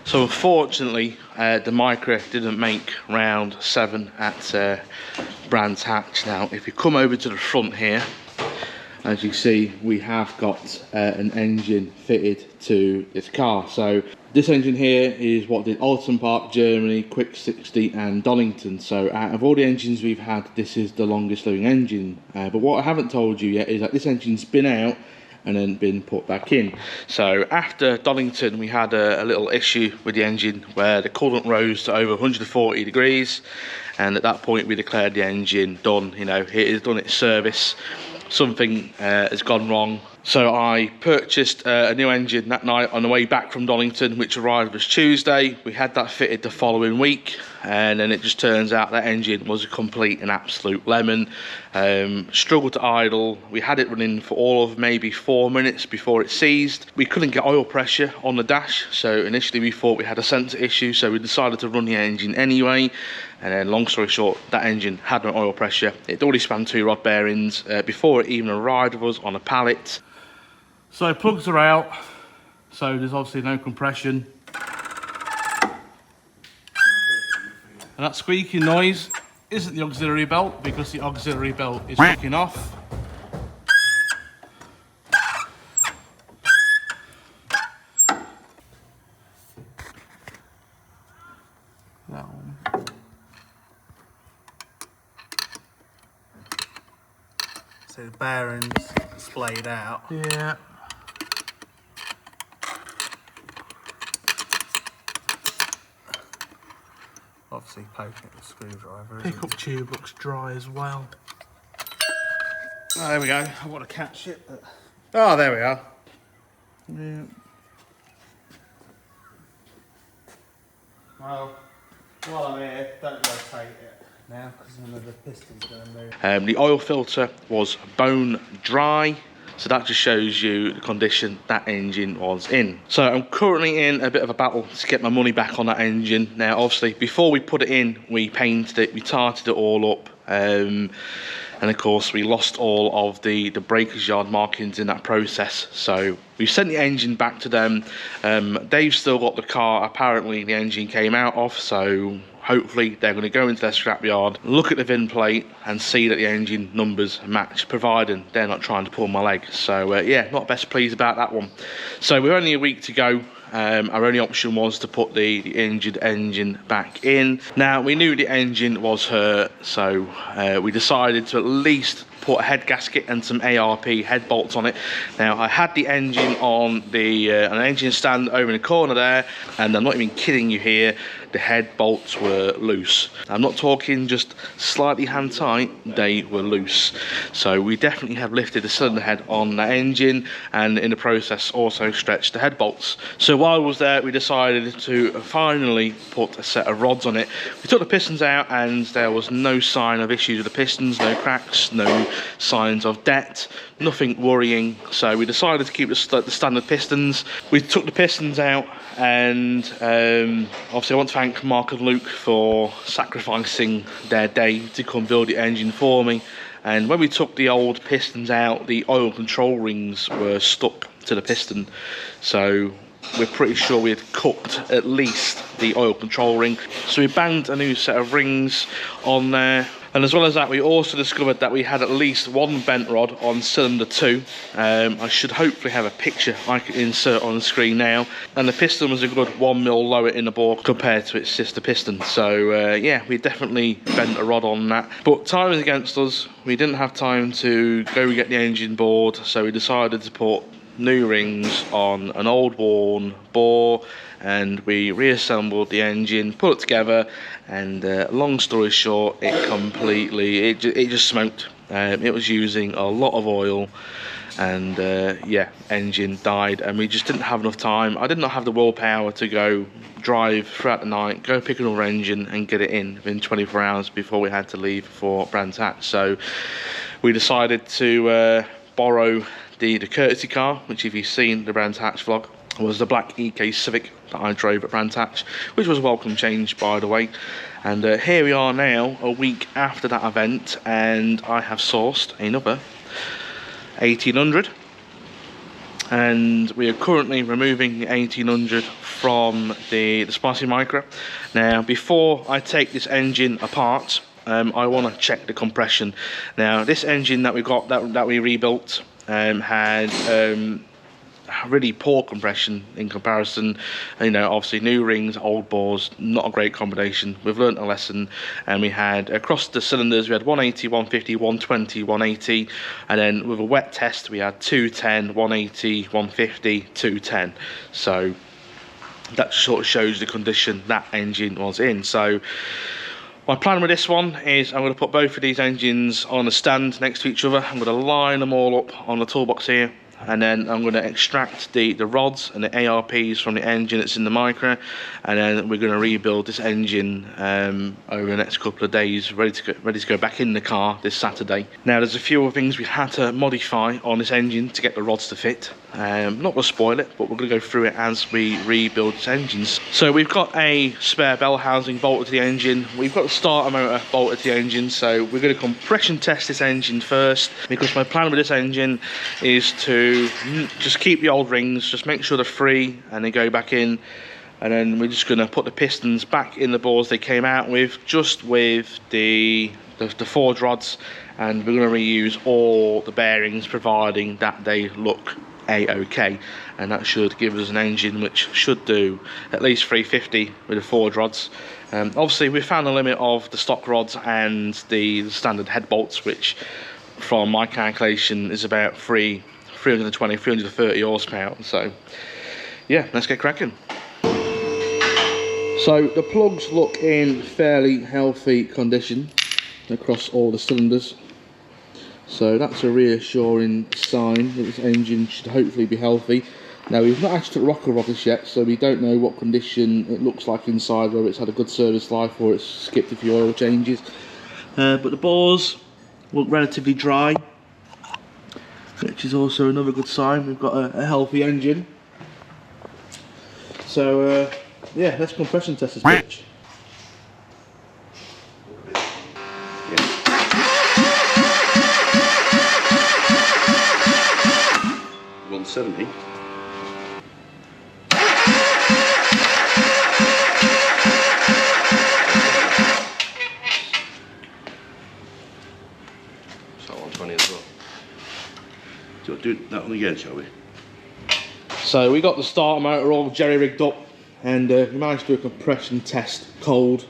So unfortunately, the Micra didn't make round 7 at Brands Hatch. Now, if you come over to the front here, as you see, we have got an engine fitted to this car. So this engine here is what did Alton Park, Germany, Quick 60 and Donington. So out of all the engines we've had, this is the longest living engine. But what I haven't told you yet is that this engine's been out and then been put back in. So after Donington, we had a little issue with the engine where the coolant rose to over 140 degrees, and at that point we declared the engine done. You know, it has done its service. Something has gone wrong. So I purchased a new engine that night on the way back from Donington, which arrived was Tuesday. We had that fitted the following week, and then it just turns out that engine was a complete and absolute lemon. Struggled to idle. We had it running for all of maybe 4 minutes before it seized. We couldn't get oil pressure on the dash, so initially we thought we had a sensor issue, so we decided to run the engine anyway. And then, long story short, that engine had no oil pressure. It already spanned 2 rod bearings before it even arrived with us on a pallet. So plugs are out, so there's obviously no compression. And that squeaking noise isn't the auxiliary belt, because the auxiliary belt is kicking off. That one. So the bearings splayed out. Yeah. Obviously poking at the screwdriver. Pickup tube looks dry as well. Oh, there we go. I want to catch it, but... Oh, there we are. Yeah. Well, while I'm here, don't rotate it now, because none of the pistons are going to move. The oil filter was bone dry, so that just shows you the condition that engine was in. So I'm currently in a bit of a battle to get my money back on that engine. Now obviously before we put it in, we painted it, we tarted it all up, and of course we lost all of the breakers yard markings in that process. So we sent the engine back to them. They've still got the car apparently the engine came out of, so hopefully they're going to go into their scrapyard, look at the VIN plate and see that the engine numbers match, providing they're not trying to pull my leg. So yeah, not best pleased about that one. So we're only a week to go. Our only option was to put the injured engine back in. Now we knew the engine was hurt, so we decided to at least put a head gasket and some ARP head bolts on it. Now I had the engine on the an engine stand over in the corner there, and I'm not even kidding you here, the head bolts were loose. I'm not talking just slightly hand tight, they were loose. So we definitely have lifted the cylinder head on that engine, and in the process also stretched the head bolts. So while I was there, we decided to finally put a set of rods on it. We took the pistons out and there was no sign of issues with the pistons, no cracks, no signs of debt, nothing worrying. So we decided to keep the standard pistons. We took the pistons out, and obviously I want to thank Mark and Luke for sacrificing their day to come build the engine for me. And when we took the old pistons out, the oil control rings were stuck to the piston, so we're pretty sure we had cut at least the oil control ring. So we banged a new set of rings on there. And as well as that, we also discovered that we had at least one bent rod on cylinder 2. I should hopefully have a picture I can insert on the screen now. And the piston was a good 1 mil lower in the bore compared to its sister piston. So yeah, we definitely bent a rod on that. But time was against us. We didn't have time to go get the engine board, so we decided to put new rings on an old worn bore, and we reassembled the engine, put it together, and long story short, it just smoked. It was using a lot of oil, and yeah, engine died, and we just didn't have enough time. I did not have the willpower to go drive throughout the night, go pick another engine and get it in within 24 hours before we had to leave for Brands Hatch. So we decided to borrow the courtesy car, which if you've seen the Brands Hatch vlog, was the black EK Civic that I drove at Brands Hatch, which was a welcome change, by the way. And here we are now, a week after that event, and I have sourced another 1800, and we are currently removing the 1800 from the spicy Micra. Now, before I take this engine apart, I want to check the compression. Now, this engine that we got, that we rebuilt, had really poor compression in comparison. You know, obviously new rings, old bores, not a great combination. We've learnt a lesson, and we had across the cylinders we had 180, 150, 120, 180, and then with a wet test we had 210, 180, 150, 210. So that sort of shows the condition that engine was in. So my plan with this one is I'm going to put both of these engines on a stand next to each other. I'm going to line them all up on the toolbox here, and then I'm going to extract the rods and the ARPs from the engine that's in the Micra, and then we're going to rebuild this engine over the next couple of days, ready to go back in the car this Saturday. Now, there's a few other things we had to modify on this engine to get the rods to fit. Not going to spoil it, but we're going to go through it as we rebuild this engine. So we've got a spare bell housing bolted to the engine. We've got the starter motor bolted to the engine. So we're going to compression test this engine first, because my plan with this engine is to just keep the old rings, just make sure they're free, and they go back in. And then we're just going to put the pistons back in the bores they came out with, just with the forge rods, and we're going to reuse all the bearings, providing that they look a-okay, and that should give us an engine which should do at least 350 with the forge rods. Obviously we found the limit of the stock rods and the standard head bolts, which from my calculation is about 320, 330 horsepower. So yeah, let's get cracking. So the plugs look in fairly healthy condition across all the cylinders. So that's a reassuring sign that this engine should hopefully be healthy. Now, we've not actually took rocker off this yet, so we don't know what condition it looks like inside, whether it's had a good service life or it's skipped a few oil changes. But the bores look relatively dry, which is also another good sign. We've got a healthy engine. So yeah, let's compression test this bitch. 170. So 120 as well. So we'll do that one again, shall we? So we got the starter motor all jerry rigged up, and we managed to do a compression test cold.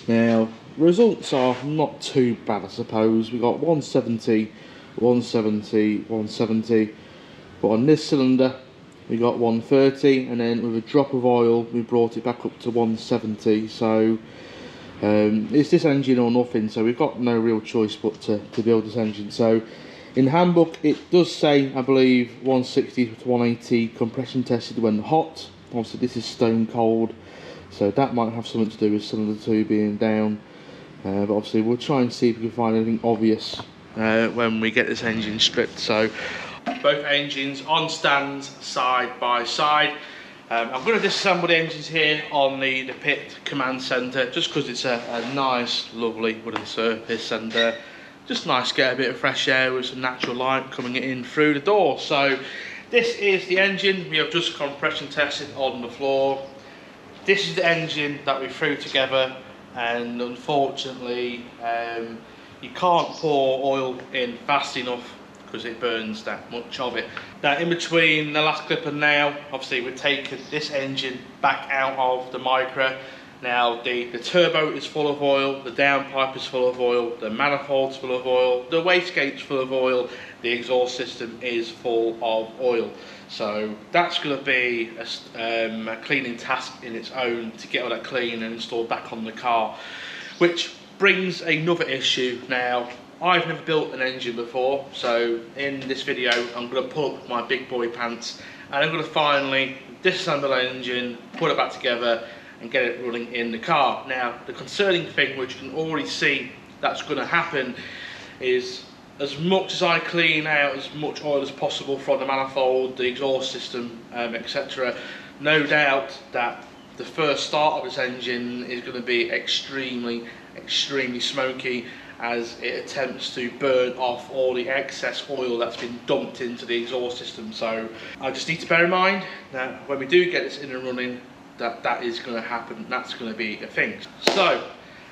Now, results are not too bad, I suppose. We got 170, 170, 170. But on this cylinder we got 130, and then with a drop of oil we brought it back up to 170. So it's this engine or nothing, so we've got no real choice but to build this engine. So in the handbook it does say, I believe, 160 to 180 compression tested when hot. Obviously this is stone cold, so that might have something to do with cylinder 2 being down. But obviously we'll try and see if we can find anything obvious when we get this engine stripped. So both engines on stands side by side. I'm going to disassemble the engines here on the pit command centre, just because it's a nice lovely wooden surface, and just nice to get a bit of fresh air with some natural light coming in through the door. So this is the engine we have just compression tested on the floor. This is the engine that we threw together, and unfortunately you can't pour oil in fast enough because it burns that much of it. Now, in between the last clip and now, obviously we've taken this engine back out of the Micra. Now the turbo is full of oil, the downpipe is full of oil, the manifold's full of oil, the wastegate's full of oil, the exhaust system is full of oil. So that's going to be a cleaning task in its own, to get all that clean and installed back on the car. Which brings another issue. Now, I've never built an engine before, so in this video I'm going to pull up my big boy pants, and I'm going to finally disassemble the engine, put it back together and get it running in the car. Now, the concerning thing, which you can already see that's going to happen, is as much as I clean out as much oil as possible from the manifold, the exhaust system, etc., no doubt that the first start of this engine is going to be extremely smoky, as it attempts to burn off all the excess oil that's been dumped into the exhaust system. So I just need to bear in mind that when we do get this in and running, that is going to happen. That's going to be a thing. So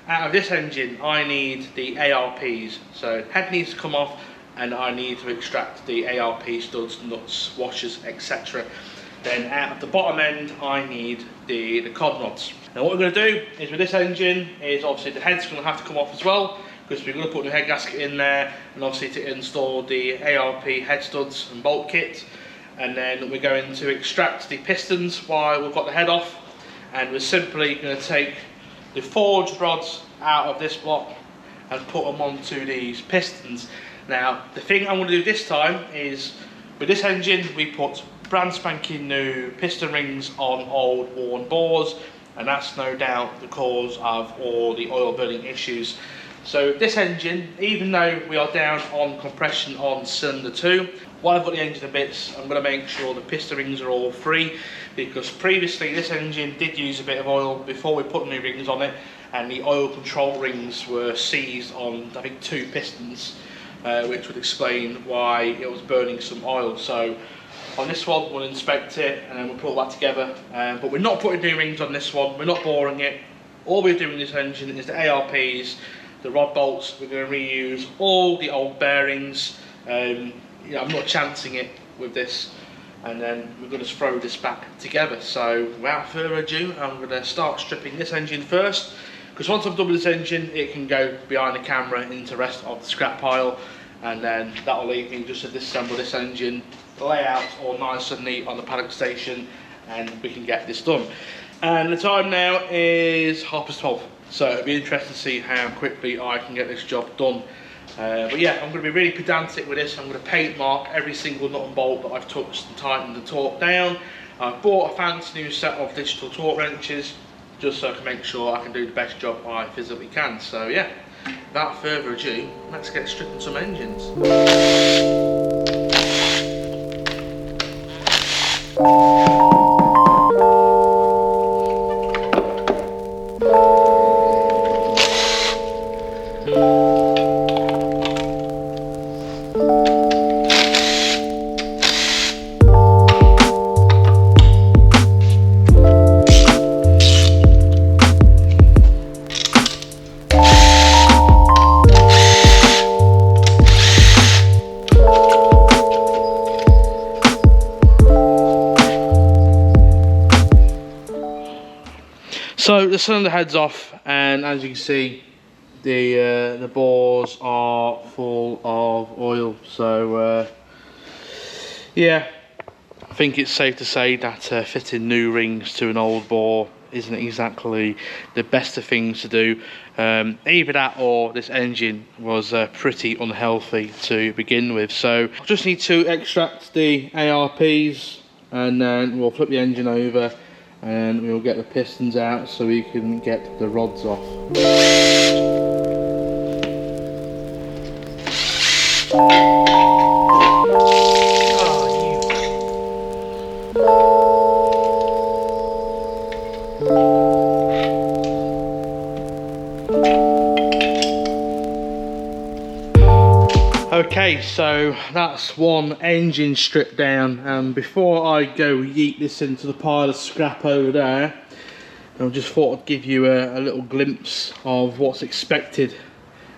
out of this engine, I need the ARPs. So head needs to come off, and I need to extract the ARP studs, nuts, washers, etc. Then out of the bottom end, I need the cod rods. Now what we're going to do is with this engine is obviously the head's going to have to come off as well, because we're going to put the head gasket in there, and obviously to install the ARP head studs and bolt kit. And then we're going to extract the pistons while we've got the head off, and we're simply going to take the forged rods out of this block and put them onto these pistons. Now the thing I'm going to do this time is, with this engine we put brand spanking new piston rings on old worn bores, and that's no doubt the cause of all the oil burning issues. So this engine, even though we are down on compression on cylinder 2, while I've got the engine to bits, I'm going to make sure the piston rings are all free, because previously this engine did use a bit of oil before we put new rings on it, and the oil control rings were seized on, I think, 2 pistons, which would explain why it was burning some oil. So on this one we'll inspect it and then we'll put all that together, but we're not putting new rings on this one, we're not boring it. All we're doing in this engine is the ARPs, the rod bolts. We're going to reuse all the old bearings. You know, I'm not chancing it with this, and then we're going to throw this back together. So without further ado, I'm going to start stripping this engine first, because once I've done with this engine, it can go behind the camera into the rest of the scrap pile, and then that'll leave me just to disassemble this engine, lay out all nice and neat on the paddock station, and we can get this done. And the time now is 12:30, so it'll be interesting to see how quickly I can get this job done. But yeah, I'm going to be really pedantic with this. I'm going to paint mark every single nut and bolt that I've touched and tightened and torqued down. I've bought a fancy new set of digital torque wrenches, just so I can make sure I can do the best job I physically can. So yeah, without further ado, let's get stripping some engines. So the cylinder head's off, and as you can see, the bores are full of oil. So yeah, I think it's safe to say that fitting new rings to an old bore isn't exactly the best of things to do. Either that or this engine was pretty unhealthy to begin with. So I just need to extract the ARPs, and then we'll flip the engine over and we'll get the pistons out so we can get the rods off. Okay, so that's one engine stripped down. Before I go yeet this into the pile of scrap over there, I just thought I'd give you a little glimpse of what's expected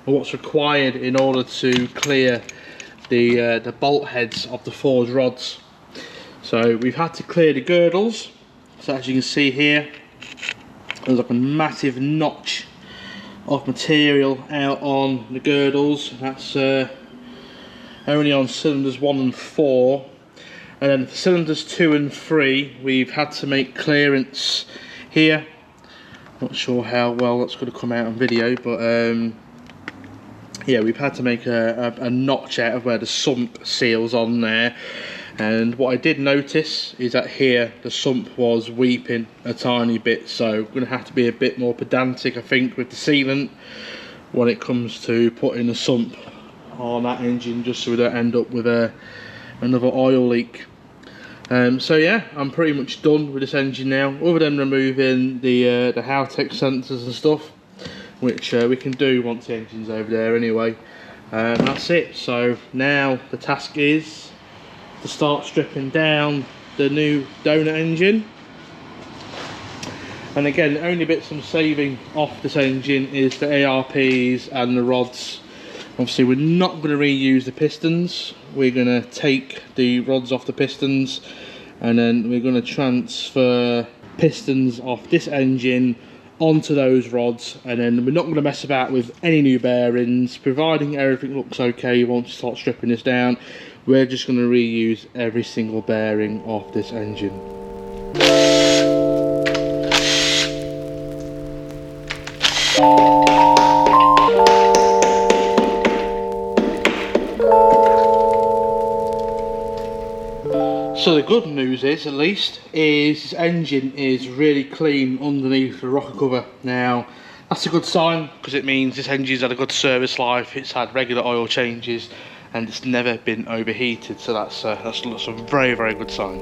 and what's required in order to clear the bolt heads of the forged rods. So we've had to clear the girdles. So as you can see here, there's like a massive notch of material out on the girdles. That's only on cylinders 1 and 4, and then for cylinders 2 and 3 we've had to make clearance here. Not sure how well that's going to come out on video, but yeah, we've had to make a notch out of where the sump seals on there. And what I did notice is that here the sump was weeping a tiny bit, so I'm going to have to be a bit more pedantic, I think, with the sealant when it comes to putting a sump on that engine, just so we don't end up with another oil leak. So yeah, I'm pretty much done with this engine now, other than removing the Haltech sensors and stuff, which we can do once the engine's over there anyway. That's it. So now the task is to start stripping down the new donut engine. And again, the only bits I'm saving off this engine is the ARPs and the rods. Obviously we're not going to reuse the pistons, we're going to take the rods off the pistons and then we're going to transfer pistons off this engine onto those rods, and then we're not going to mess about with any new bearings, providing everything looks okay once you start stripping this down. We're just going to reuse every single bearing off this engine. So the good news is, at least, is this engine is really clean underneath the rocker cover. Now, that's a good sign, because it means this engine's had a good service life, it's had regular oil changes, and it's never been overheated. So that's a very, very good sign.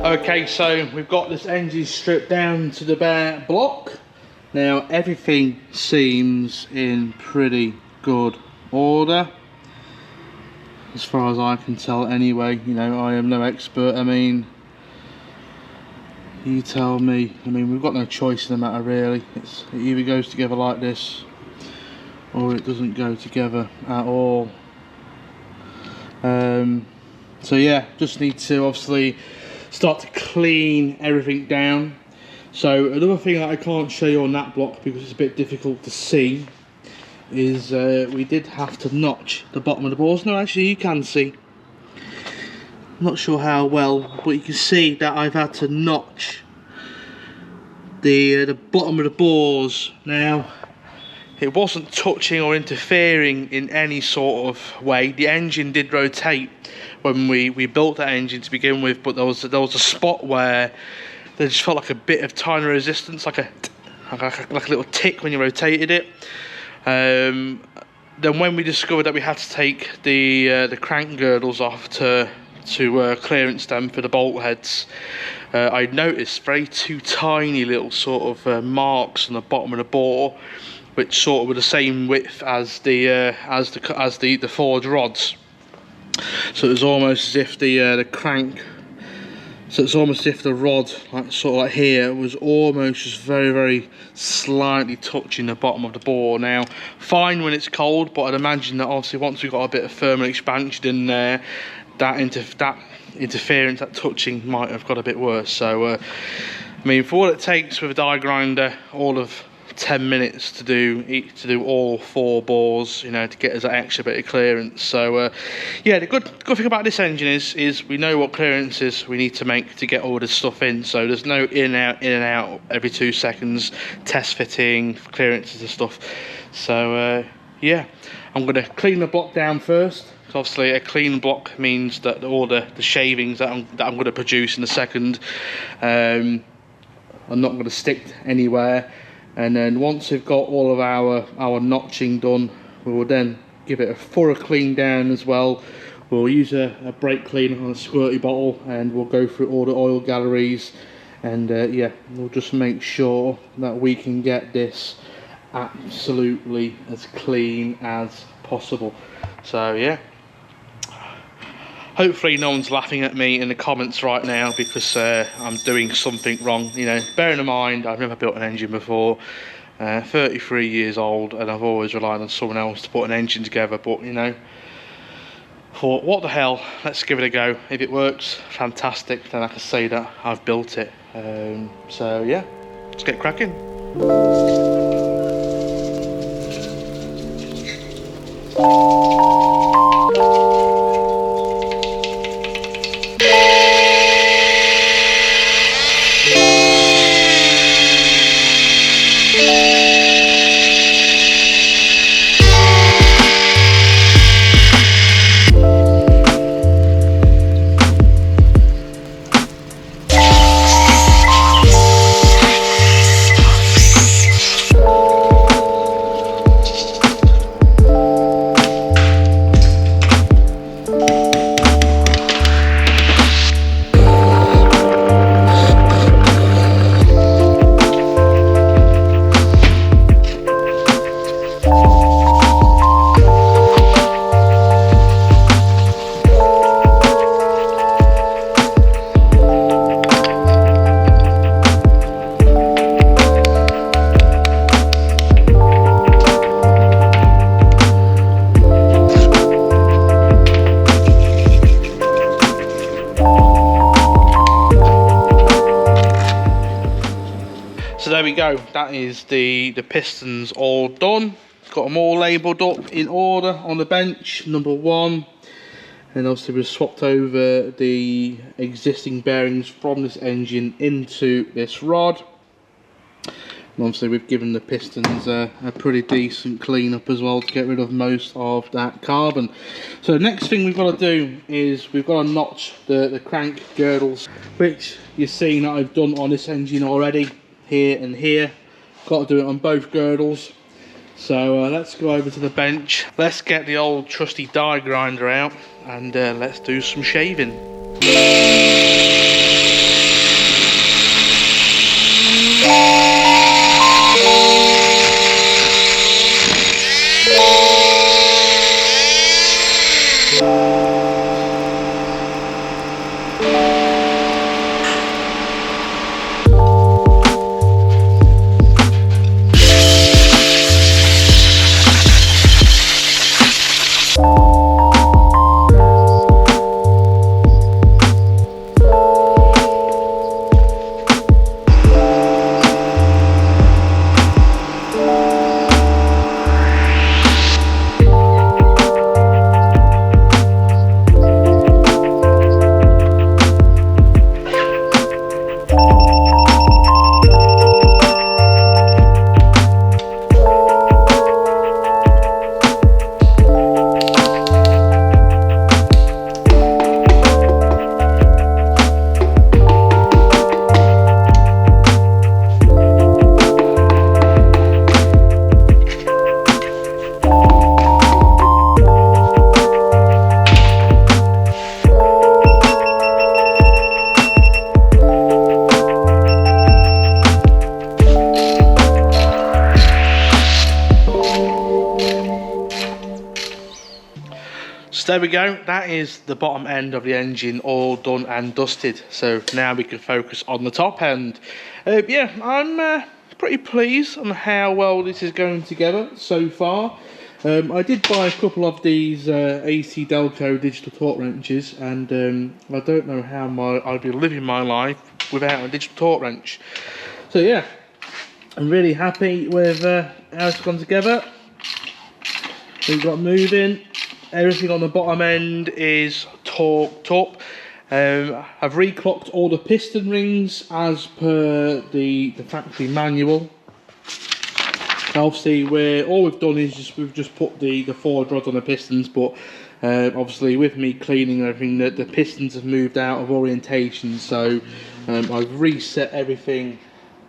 Okay, so we've got this engine stripped down to the bare block. Now everything seems in pretty good order, as far as I can tell anyway. You know, I am no expert. I mean, you tell me. I mean, we've got no choice in the matter really. It either goes together like this or it doesn't go together at all. So yeah, just need to obviously start to clean everything down. So another thing that I can't show you on that block because it's a bit difficult to see is we did have to notch the bottom of the bores. No, actually you can see. I'm not sure how well, but you can see that I've had to notch the bottom of the bores. Now, it wasn't touching or interfering in any sort of way. The engine did rotate when we built that engine to begin with, but there was a spot where there just felt like a bit of tiny resistance, like a little tick when you rotated it. Then when we discovered that we had to take the crank girdles off to clearance them for the bolt heads, I noticed two tiny little sort of marks on the bottom of the bore, which sort of were the same width as the forged rods. So it was almost as if the crank, so it's almost as if the rod, like here, was almost just very, very slightly touching the bottom of the bore. Now, fine when it's cold, but I'd imagine that obviously once we've got a bit of thermal expansion in there, that interference, that touching might have got a bit worse. So, I mean, for what it takes with a die grinder, all of 10 minutes to do all 4 bores, you know, to get us that extra bit of clearance. So yeah, the good thing about this engine is we know what clearances we need to make to get all this stuff in. So there's no in and out every 2 seconds, test fitting, clearances and stuff. So yeah, I'm going to clean the block down first. Obviously a clean block means that all the shavings that I'm going to produce in a second are not going to stick anywhere. And then once we've got all of our notching done, we will then give it a thorough clean down as well. We'll use a brake cleaner on a squirty bottle and we'll go through all the oil galleries, and yeah, we'll just make sure that we can get this absolutely as clean as possible. So yeah, Hopefully no one's laughing at me in the comments right now because I'm doing something wrong. You know, bearing in mind I've never built an engine before, 33 years old, and I've always relied on someone else to put an engine together. But you know, thought, what the hell, let's give it a go. If it works, fantastic, then I can say that I've built it. So yeah, let's get cracking. So there we go, that is the pistons all done. Got them all labelled up in order on the bench, number 1. And obviously we've swapped over the existing bearings from this engine into this rod. And obviously we've given the pistons a pretty decent clean up as well to get rid of most of that carbon. So the next thing we've got to do is we've got to notch the crank girdles, which you've seen that I've done on this engine already. Here and here, got to do it on both girdles. So let's go over to the bench, let's get the old trusty die grinder out, and let's do some shaving. So there we go, that is the bottom end of the engine all done and dusted. So now we can focus on the top end. Yeah, I'm pretty pleased on how well this is going together so far. I did buy a couple of these AC Delco digital torque wrenches, and I don't know how I'd be living my life without a digital torque wrench. So yeah, I'm really happy with how it's gone together. We've got moving. Everything on the bottom end is torqued up. I've reclocked all the piston rings as per the factory manual. Obviously, all we've done is we've just put the forward rod on the pistons, but obviously with me cleaning everything, the pistons have moved out of orientation, so I've reset everything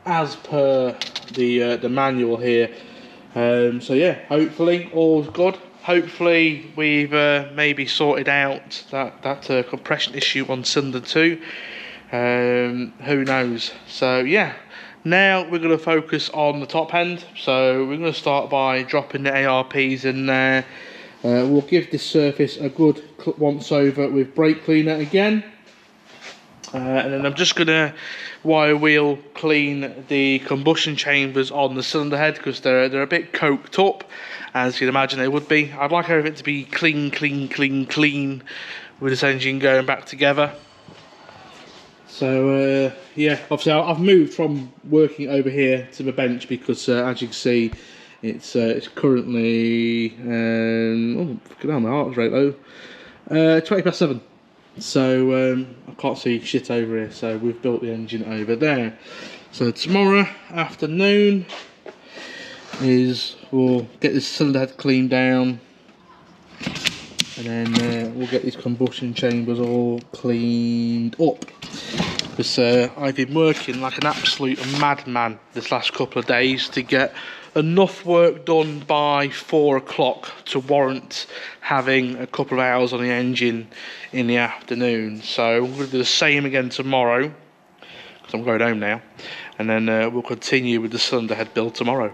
as per the manual here. So yeah, hopefully all's good. Hopefully we've maybe sorted out that compression issue on cylinder 2. Who knows? So yeah, now we're going to focus on the top end. So we're going to start by dropping the ARPs in there, We'll give this surface a good once over with brake cleaner again. And then I'm just going to wire wheel clean the combustion chambers on the cylinder head, because they're a bit coked up, as you'd imagine they would be. I'd like everything to be clean with this engine going back together. So yeah, obviously I've moved from working over here to the bench because as you can see, it's currently oh fucking hell, my heart's right low, 7:20. So I can't see shit over here, so we've built the engine over there. So tomorrow afternoon we'll get this cylinder head cleaned down, and then we'll get these combustion chambers all cleaned up. Because I've been working like an absolute madman this last couple of days to get enough work done by 4 o'clock to warrant having a couple of hours on the engine in the afternoon. So I'm going to do the same again tomorrow, because I'm going home now, and then we'll continue with the cylinder head build tomorrow.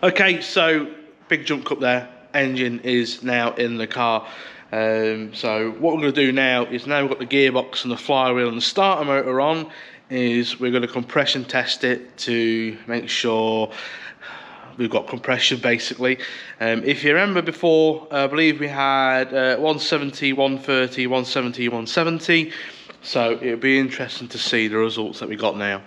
Okay, so big jump cut there. Engine is now in the car. So what we're going to do now is, now we've got the gearbox and the flywheel and the starter motor on, is we're going to compression test it to make sure we've got compression basically. If you remember before, I believe we had 170, 130, 170, 170. So it'll be interesting to see the results that we got now.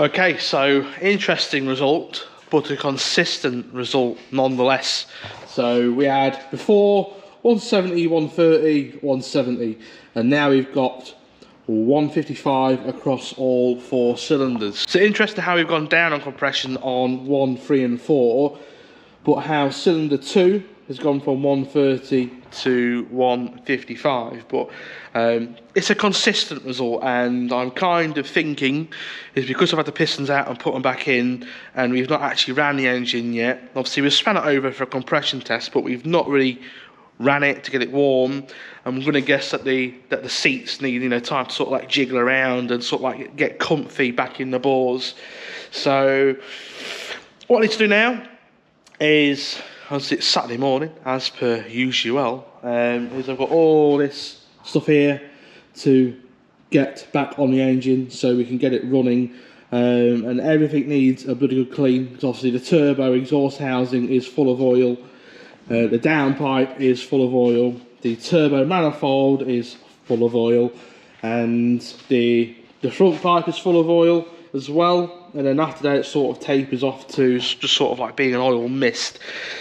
Okay, so interesting result, but a consistent result nonetheless. So we had before 170, 130, 170, and now we've got 155 across all 4 cylinders. So interesting how we've gone down on compression on 1, 3 and 4, but how cylinder 2 has gone from 130 to 155, but it's a consistent result, and I'm kind of thinking is because I've had the pistons out and put them back in, and we've not actually ran the engine yet. Obviously we've spun it over for a compression test, but we've not really ran it to get it warm. I'm going to guess that the seats need, you know, time to sort of like jiggle around and sort of like get comfy back in the bores. So what I need to do now is, as it's Saturday morning, as per usual, is I've got all this stuff here to get back on the engine so we can get it running, and everything needs a bloody good clean, because obviously the turbo exhaust housing is full of oil, the downpipe is full of oil, the turbo manifold is full of oil, and the front pipe is full of oil as well. And then after that it sort of tapers off to just sort of like being an oil mist.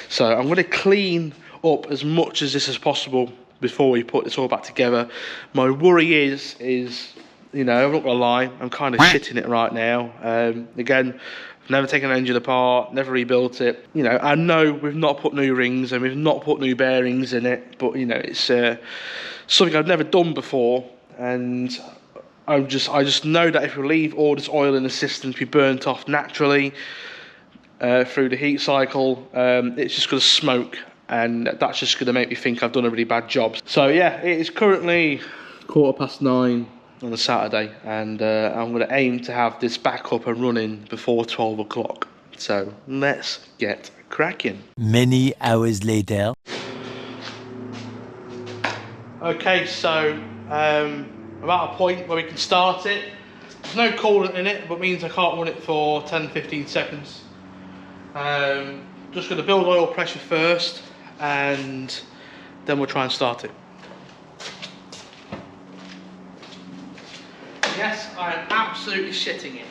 So I'm going to clean up as much as this as possible before we put this all back together. My worry is you know, I'm not going to lie, I'm kind of shitting it right now. Again, I've never taken an engine apart, never rebuilt it. You know, I know we've not put new rings and we've not put new bearings in it, but you know, it's something I've never done before, and I just know that if we leave all this oil in the system to be burnt off naturally through the heat cycle, it's just going to smoke, and that's just going to make me think I've done a really bad job. So yeah, it is currently 9:15 on a Saturday, and I'm going to aim to have this back up and running before 12 o'clock. So let's get cracking. Many hours later. Okay, so I'm at a point where we can start it. There's no coolant in it, but means I can't run it for 10-15 seconds. Just going to build oil pressure first, and then we'll try and start it. Yes, I am absolutely shitting it.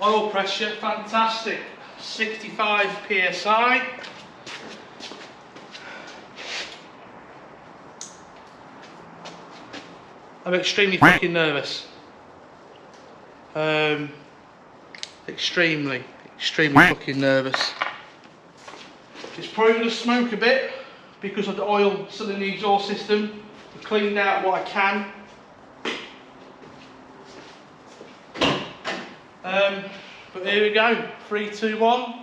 Oil pressure, fantastic, 65 psi. I'm extremely fucking nervous. Extremely fucking nervous. It's probably going to smoke a bit because of the oil still in the exhaust system. I've cleaned out what I can. But here we go, 3, 2, 1.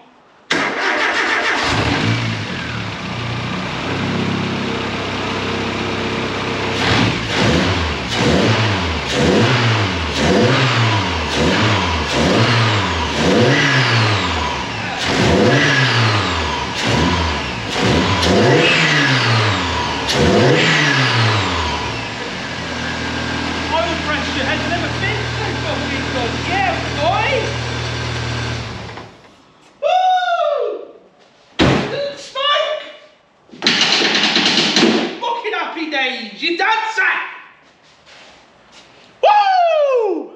You dancer! Woo!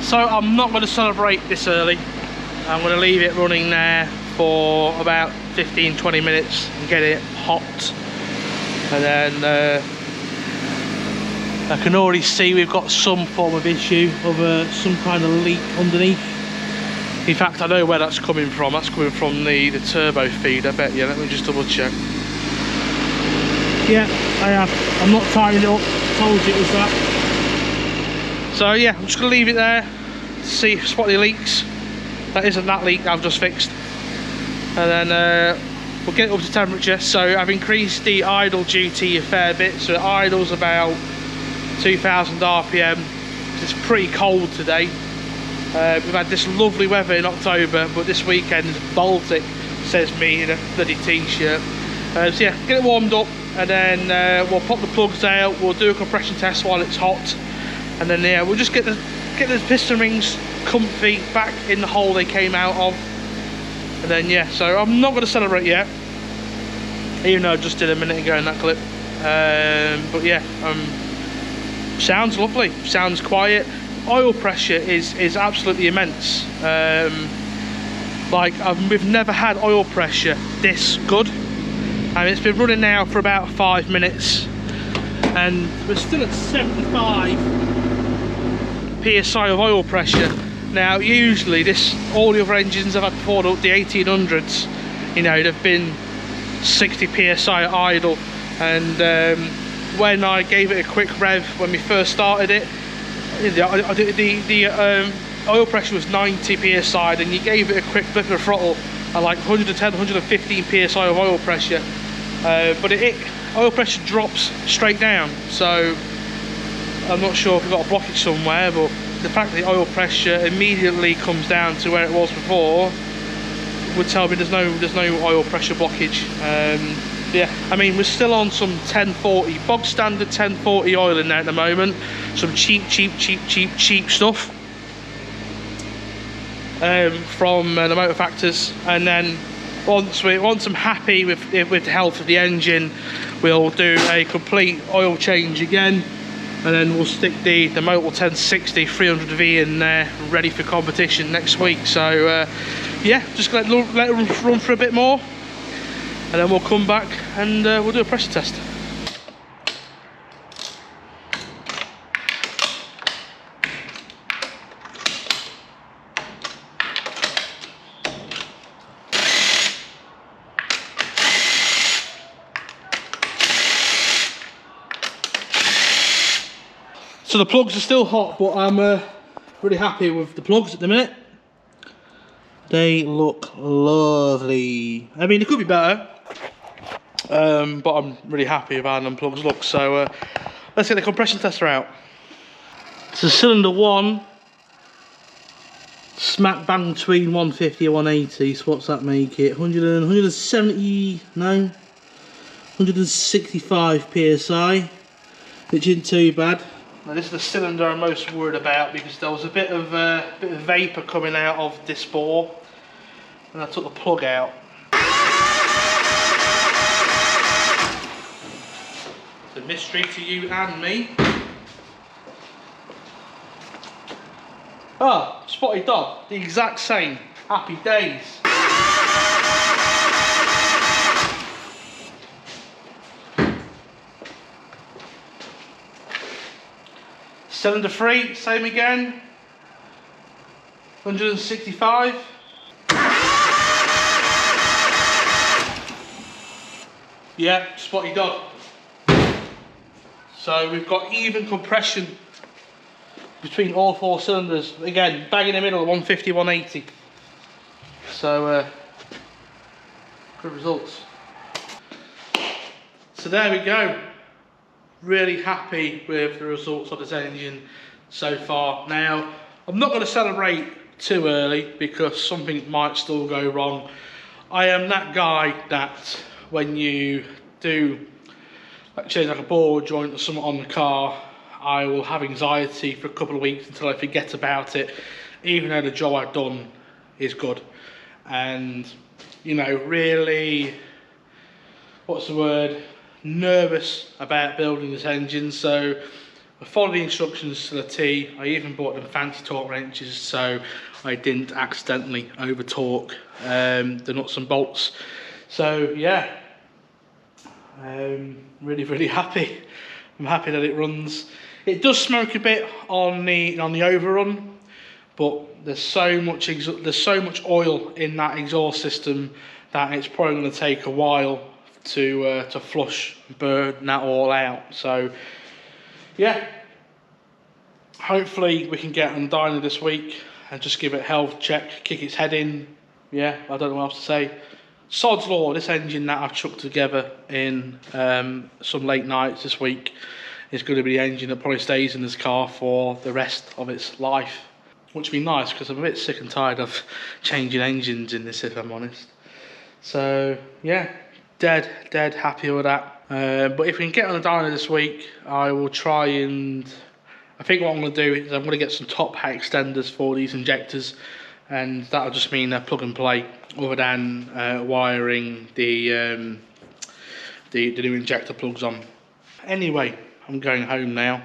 So I'm not going to celebrate this early. I'm going to leave it running there for about 15-20 minutes and get it hot. And then I can already see we've got some form of issue of some kind of leak underneath. In fact, I know where that's coming from. That's coming from the turbo feed, I bet you. Let me just double check. Yeah, I have. I'm not tying it up. Told you it was that. So yeah, I'm just going to leave it there to see, spot the leaks. That isn't that leak I've just fixed. And then we'll get it up to temperature. So I've increased the idle duty a fair bit. So it idles about 2000 RPM. It's pretty cold today. We've had this lovely weather in October, but this weekend Baltic, says me in a bloody t-shirt. So yeah, get it warmed up, and then we'll pop the plugs out. We'll do a compression test while it's hot, and then yeah, we'll just get the piston rings comfy back in the hole they came out of. And then yeah, so I'm not going to celebrate yet, even though I just did a minute ago in that clip. But yeah, sounds lovely, sounds quiet. Oil pressure is absolutely immense. Like we've never had oil pressure this good. And it's been running now for about 5 minutes, and we're still at 75 psi of oil pressure. Now usually all the other engines I've had before, the 1800s, you know, they've been 60 psi at idle. And when I gave it a quick rev when we first started it, the oil pressure was 90 psi, and you gave it a quick flip of the throttle at like 110, 115 psi of oil pressure. But oil pressure drops straight down, so I'm not sure if we've got a blockage somewhere, but the fact that the oil pressure immediately comes down to where it was before would tell me there's no oil pressure blockage. Yeah, I mean, we're still on some 1040, bog standard 1040 oil in there at the moment, some cheap stuff from the motor factors. And then once I'm happy with the health of the engine, we'll do a complete oil change again, and then we'll stick the Motor 1060 300V in there, ready for competition next week. So yeah, just let it run for a bit more, and then we'll come back and we'll do a pressure test. So the plugs are still hot, but I'm really happy with the plugs at the minute. They look lovely. I mean, it could be better, but I'm really happy with how them plugs look. So let's get the compression tester out. So cylinder 1, smack bang between 150 and 180. So what's that make it? 170, no, 165 psi, which isn't too bad. Now this is the cylinder I'm most worried about because there was a bit of vapour coming out of this bore, and I took the plug out. It's a mystery to you and me. Ah, spotted dog, the exact same. Happy days. Cylinder 3, same again. 165. Yeah, spotty dog. So we've got even compression between all 4 cylinders. Again, bang in the middle, 150, 180. So good results. So there we go. Really happy with the results of this engine so far. Now, I'm not going to celebrate too early because something might still go wrong. I am that guy that when you do change like a ball joint or something on the car, I will have anxiety for a couple of weeks until I forget about it, even though the job I've done is good. And, you know, really, what's the word? Nervous about building this engine, so I followed the instructions to the T. I even bought them fancy torque wrenches so I didn't accidentally over torque the nuts and bolts. So yeah, really happy. I'm happy that it runs. It does smoke a bit on the overrun, but there's so much oil in that exhaust system that it's probably going to take a while to flush, burn that all out. So yeah, hopefully we can get on dyno this week and just give it a health check, kick its head in. Yeah, I don't know what else to say. Sod's law, this engine that I've chucked together in some late nights this week is going to be the engine that probably stays in this car for the rest of its life, which would be nice because I'm a bit sick and tired of changing engines in this, if I'm honest. So yeah, dead happy with that. But if we can get on the dyno this week, I will try and, I think what I'm going to do is I'm going to get some top hat extenders for these injectors, and that'll just mean they're plug and play other than wiring the new injector plugs on. Anyway, I'm going home now,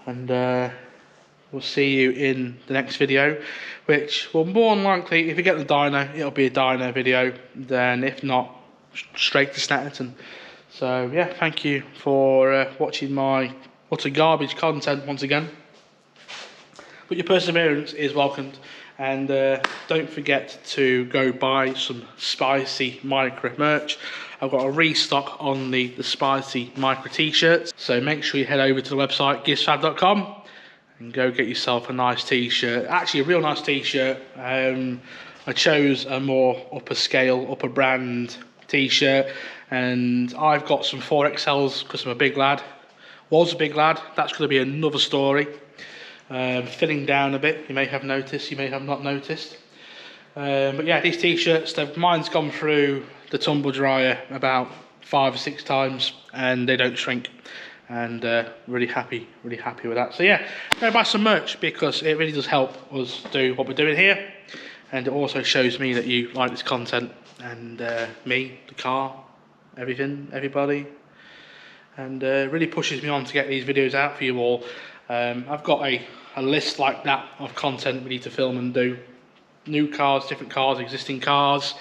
and we'll see you in the next video, which will more than likely, if you get the dyno, it'll be a dyno video, then if not, straight to Snetterton. So yeah, thank you for watching my utter garbage content once again, but your perseverance is welcomed, and don't forget to go buy some spicy Micra merch. I've got a restock on the spicy Micra t-shirts, so make sure you head over to the website GizFab.com and go get yourself a nice t-shirt, actually a real nice t-shirt. I chose a more upper scale, upper brand t-shirt, and I've got some 4XLs because I'm a big lad, was a big lad. That's going to be another story. Thinning down a bit, you may have noticed, you may have not noticed, but yeah, these t-shirts, mine's gone through the tumble dryer about 5 or 6 times and they don't shrink, and really happy with that. So yeah, go buy some merch because it really does help us do what we're doing here, and it also shows me that you like this content, and me, the car, everything, everybody, and really pushes me on to get these videos out for you all. I've got a list like that of content we need to film and do. New cars, different cars, existing cars.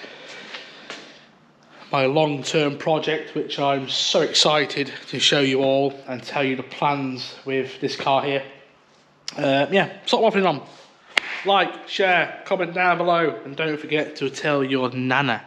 My long-term project, which I'm so excited to show you all and tell you the plans with this car here. Yeah, stop waffling on. Like, share, comment down below, and don't forget to tell your nana.